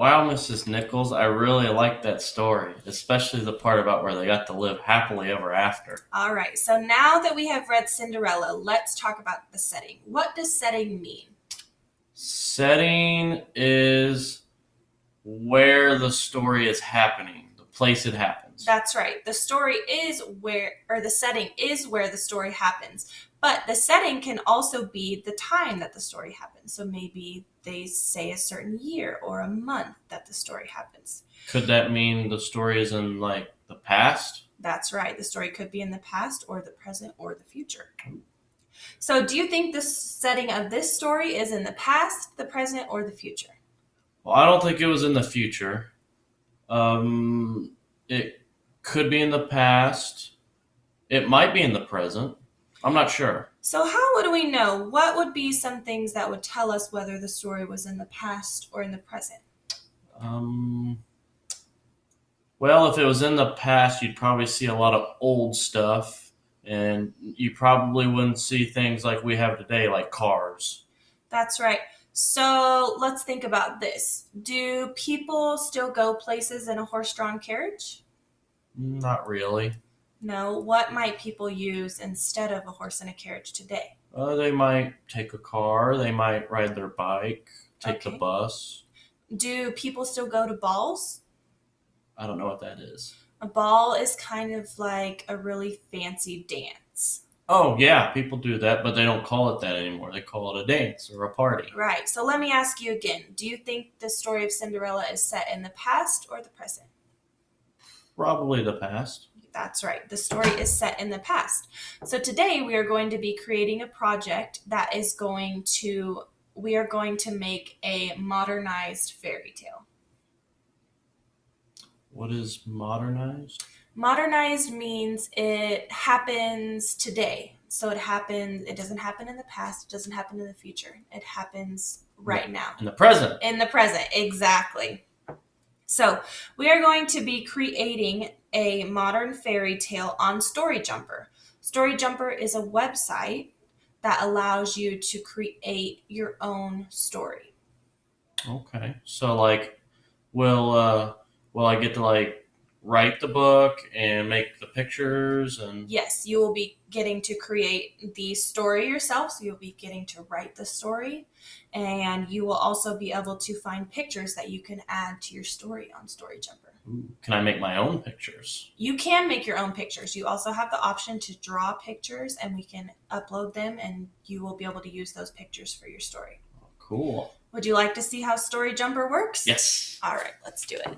Wow, Mrs. Nichols, I really like that story, especially the part about where they got to live happily ever after. All right, so now that we have read Cinderella, let's talk about the setting. What does setting mean? Setting is where the story is happening, the place it happens. That's right. The story is where, or the setting is where the story happens. But the setting can also be the time that the story happens. So maybe they say a certain year or a month that the story happens. Could that mean the story is in like the past? That's right. The story could be in the past or the present or the future. So, do you think the setting of this story is in the past, the present, or the future? Well, I don't think it was in the future. It could be in the past. It might be in the present. I'm not sure. So, how would we know? What would be some things that would tell us whether the story was in the past or in the present? Um, well, if it was in the past, you'd probably see a lot of old stuff, and you probably wouldn't see things like we have today, like cars. That's right. So, let's think about this. Do people still go places in a horse drawn carriage? Not really. No. What might people use instead of a horse and a carriage today? They might take a car, they might ride their bike, take the Okay. bus. Do people still go to balls? I don't know what that is. A ball is kind of like a really fancy dance. Oh, yeah, people do that, but they don't call it that anymore. They call it a dance or a party. Right. So let me ask you again. Do you think the story of Cinderella is set in the past or the present? Probably the past. That's right. The story is set in the past. So today we are going to be creating a project that is we are going to make a modernized fairy tale. What is modernized? Modernized means it happens today. So it doesn't happen in the past, it doesn't happen in the future. It happens right now. In the present. In the present, exactly. So, we are going to be creating a modern fairy tale on Storyjumper. Storyjumper is a website that allows you to create your own story. Okay. So like will I get to like write the book and make the pictures and Yes, you will be getting to create the story yourself, so you'll be getting to write the story, and you will also be able to find pictures that you can add to your story on Storyjumper. ooh, can I make my own pictures? You can make your own pictures. You also have the option to draw pictures, and we can upload them, and you will be able to use those pictures for your story. Cool. Would you like to see how Story Jumper works? Yes. All right, let's do it.